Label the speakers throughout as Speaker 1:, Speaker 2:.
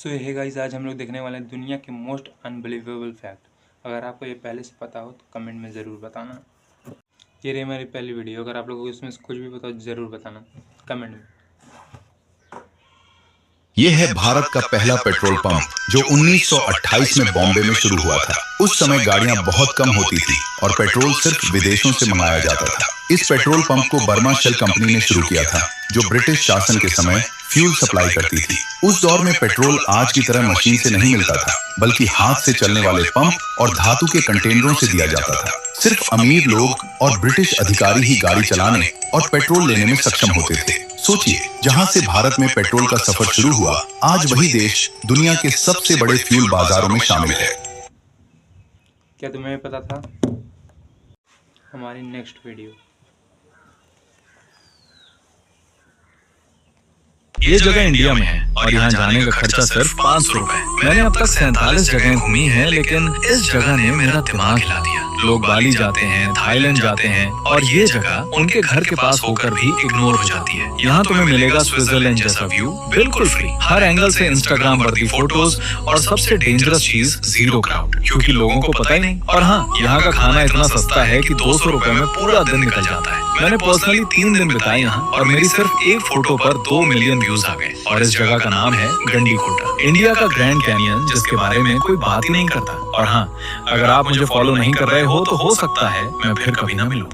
Speaker 1: सो hey guys, आज हम लोग देखने वाले हैं दुनिया के मोस्ट अनबिलीवेबल फैक्ट। अगर आपको ये पहले से पता हो तो कमेंट में ज़रूर बताना। ये रही हमारी पहली वीडियो। अगर आप लोगों को इसमें से कुछ भी पता हो ज़रूर बताना कमेंट में।
Speaker 2: ये है भारत का पहला पेट्रोल पंप जो 1928 में बॉम्बे में शुरू हुआ था। उस समय गाड़ियां बहुत कम होती थी और पेट्रोल सिर्फ विदेशों से मंगाया जाता था। इस पेट्रोल पंप को बर्मा शेल कंपनी ने शुरू किया था, जो ब्रिटिश शासन के समय फ्यूल सप्लाई करती थी। उस दौर में पेट्रोल आज की तरह मशीन से नहीं मिलता था, बल्कि हाथ से चलने वाले पंप और धातु के कंटेनरों से दिया जाता था। सिर्फ अमीर लोग और ब्रिटिश अधिकारी ही गाड़ी चलाने और पेट्रोल लेने में सक्षम होते थे। सोचिए, जहां से भारत में पेट्रोल का सफर शुरू हुआ, आज वही देश दुनिया के सबसे बड़े फ्यूल बाजारों में शामिल है।
Speaker 1: क्या तुम्हें पता था? हमारी नेक्स्ट वीडियो।
Speaker 3: ये जगह इंडिया में है और यहाँ जाने का खर्चा सिर्फ 500 रुपए। मैंने अब तक 47 जगह घूमी है, लेकिन इस जगह ने मेरा दिमाग हिला दिया। लोग बाली जाते हैं, थाईलैंड जाते हैं और ये जगह उनके घर के पास होकर भी इग्नोर हो जाती है। यहाँ तुम्हें मिलेगा स्विट्जरलैंड जैसा व्यू, बिल्कुल फ्री, हर एंगल से इंस्टाग्राम वर्दी फोटोज और सबसे डेंजरस चीज जीरो क्राउड, क्योंकि लोगों को पता ही नहीं। और हाँ, यहाँ का खाना इतना सस्ता है कि 200 रुपए में पूरा दिन निकल जाता है। मैंने पर्सनली 3 दिन बिताए यहाँ और मेरी सिर्फ एक फोटो पर 2 मिलियन व्यूज आ गए। और इस जगह का नाम है गंडीकोटा, इंडिया का ग्रैंड कैनियन, जिसके बारे में कोई बात ही नहीं करता। और हाँ, अगर आप मुझे फॉलो नहीं कर रहे हो तो हो सकता है मैं फिर कभी ना मिलूं।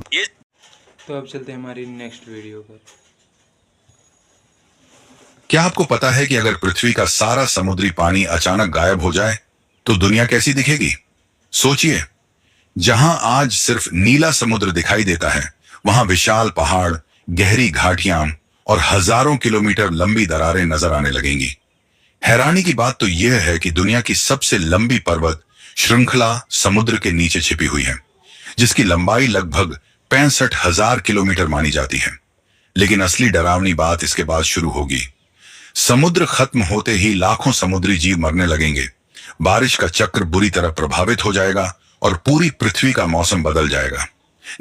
Speaker 1: तो अब चलते हैं हमारी नेक्स्ट वीडियो पर।
Speaker 2: क्या आपको पता है कि अगर पृथ्वी का सारा समुद्री पानी अचानक गायब हो जाए तो दुनिया कैसी दिखेगी? सोचिए, जहां आज सिर्फ नीला समुद्र दिखाई देता है, वहां विशाल पहाड़, गहरी घाटियां और हजारों किलोमीटर लंबी दरारें नजर आने लगेंगी। हैरानी की बात तो यह है कि दुनिया की सबसे लंबी पर्वत श्रृंखला समुद्र के नीचे छिपी हुई है, जिसकी लंबाई लगभग 65,000 किलोमीटर मानी जाती है। लेकिन असली डरावनी बात इसके बाद शुरू होगी। समुद्र खत्म होते ही लाखों समुद्री जीव मरने लगेंगे, बारिश का चक्र बुरी तरह प्रभावित हो जाएगा और पूरी पृथ्वी का मौसम बदल जाएगा।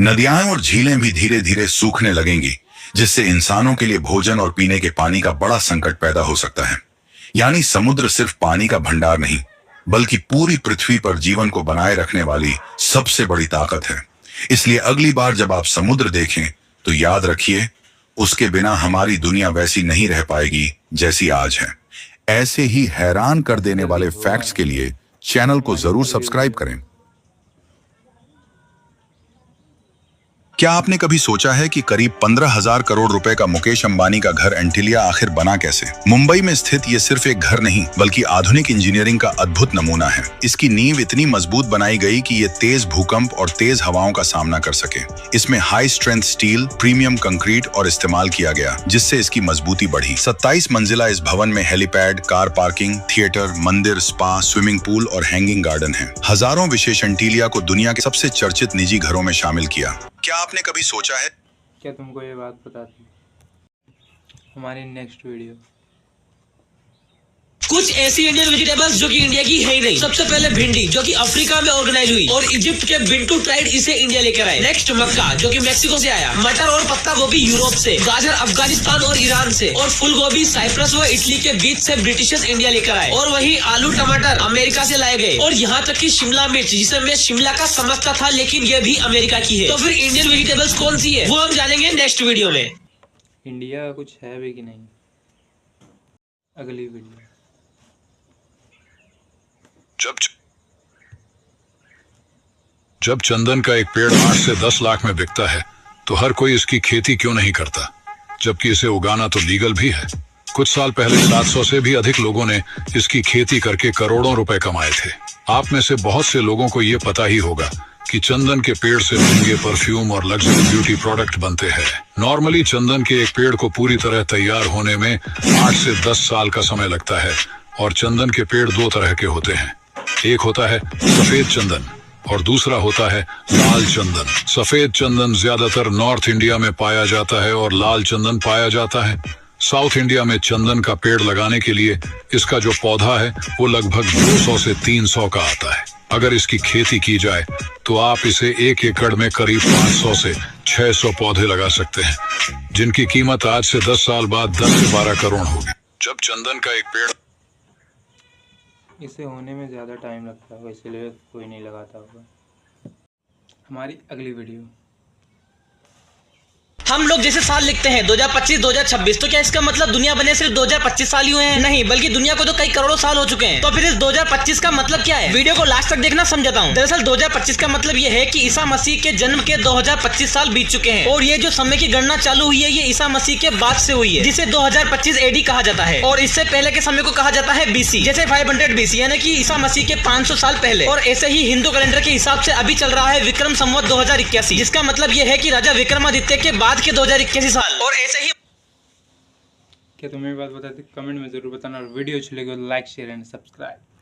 Speaker 2: नदियां और झीलें भी धीरे धीरे सूखने लगेंगी, जिससे इंसानों के लिए भोजन और पीने के पानी का बड़ा संकट पैदा हो सकता है। यानी समुद्र सिर्फ पानी का भंडार नहीं, बल्कि पूरी पृथ्वी पर जीवन को बनाए रखने वाली सबसे बड़ी ताकत है। इसलिए अगली बार जब आप समुद्र देखें तो याद रखिए, उसके बिना हमारी दुनिया वैसी नहीं रह पाएगी जैसी आज है। ऐसे ही हैरान कर देने वाले फैक्ट्स के लिए चैनल को जरूर सब्सक्राइब करें। क्या आपने कभी सोचा है कि करीब 15,000 करोड़ रुपए का मुकेश अंबानी का घर एंटिलिया आखिर बना कैसे? मुंबई में स्थित ये सिर्फ एक घर नहीं, बल्कि आधुनिक इंजीनियरिंग का अद्भुत नमूना है। इसकी नींव इतनी मजबूत बनाई गई कि ये तेज भूकंप और तेज हवाओं का सामना कर सके। इसमें high strength steel, premium concrete और इस्तेमाल किया गया, जिससे इसकी मजबूती बढ़ी। 27 मंजिला इस भवन में हेलीपैड, कार पार्किंग, थिएटर, मंदिर, स्पा, स्विमिंग पूल और हैंगिंग गार्डन है। हजारों विशेष एंटिलिया को दुनिया के सबसे चर्चित निजी घरों में शामिल किया। क्या आपने कभी सोचा है?
Speaker 1: क्या तुमको ये बात पता थी? हमारी नेक्स्ट वीडियो।
Speaker 4: कुछ ऐसी इंडियन वेजिटेबल्स जो कि इंडिया की है ही नहीं। सबसे पहले भिंडी, जो कि अफ्रीका में ऑर्गेनाइज हुई और इजिप्ट के बिंटू ट्राइब इसे इंडिया लेकर आए। नेक्स्ट मक्का, जो कि मेक्सिको से आया। मटर और पत्ता गोभी यूरोप से। गाजर अफगानिस्तान और ईरान से। और फूल गोभी साइप्रस व इटली के बीच से ब्रिटिशर्स इंडिया लेकर आए। और वही आलू टमाटर अमेरिका से लाए गए। और यहाँ तक की शिमला मिर्च, जिसे मैं शिमला का समझता था, लेकिन ये भी अमेरिका की है। तो फिर इंडियन वेजिटेबल्स कौन सी है, वो हम जानेंगे नेक्स्ट वीडियो में।
Speaker 1: इंडिया कुछ है भी कि नहीं, अगली वीडियो।
Speaker 5: जब चंदन का एक पेड़ 8 से 10 लाख में बिकता है तो हर कोई इसकी खेती क्यों नहीं करता, जबकि इसे उगाना तो लीगल भी है। कुछ साल पहले 700 से भी अधिक लोगों ने इसकी खेती करके करोड़ों रुपए कमाए थे। आप में से बहुत से लोगों को ये पता ही होगा कि चंदन के पेड़ से महंगे परफ्यूम और लग्जरी ब्यूटी प्रोडक्ट बनते हैं। नॉर्मली चंदन के एक पेड़ को पूरी तरह तैयार होने में 8 से 10 साल का समय लगता है। और चंदन के पेड़ 2 तरह के होते हैं, एक होता है सफेद चंदन और दूसरा होता है लाल चंदन। सफेद चंदन ज्यादातर नॉर्थ इंडिया में पाया जाता है और लाल चंदन पाया जाता है साउथ इंडिया में। चंदन का पेड़ लगाने के लिए इसका जो पौधा है वो लगभग 200 से 300 का आता है। अगर इसकी खेती की जाए तो आप इसे 1 एकड़ में करीब 500 से 600 पौधे लगा सकते हैं, जिनकी कीमत आज से 10 साल बाद 10 से 12 करोड़ होगी। जब चंदन का एक पेड़
Speaker 1: इसे होने में ज़्यादा टाइम लगता होगा, इसलिए कोई नहीं लगाता होगा। हमारी अगली वीडियो।
Speaker 4: हम लोग जैसे साल लिखते हैं 2025 2026, तो क्या इसका मतलब दुनिया बने सिर्फ 2025 साल ही हुए हैं? नहीं, बल्कि दुनिया को तो कई करोड़ों साल हो चुके हैं। तो फिर इस 2025 का मतलब क्या है? वीडियो को लास्ट तक देखना, समझाता हूँ। दरअसल 2025 का मतलब ये है कि ईसा मसीह के जन्म के 2025 साल बीत चुके हैं, और ये जो समय की गणना चालू हुई है ये ईसा मसीह के बाद से हुई है, जिसे 2025 AD कहा जाता है। और इससे पहले के समय को कहा जाता है BC, जैसे 500 BC, यानी कि ईसा मसीह के 500 साल पहले। और ऐसे ही हिंदू कैलेंडर के हिसाब से अभी चल रहा है विक्रम संवत 2081, जिसका मतलब ये है कि राजा विक्रमादित्य के बाद के 2081 साल। और ऐसे ही
Speaker 1: क्या तुम्हें बात बताती, कमेंट में जरूर बताना, और वीडियो अच्छी लगी तो लाइक शेयर एंड सब्सक्राइब।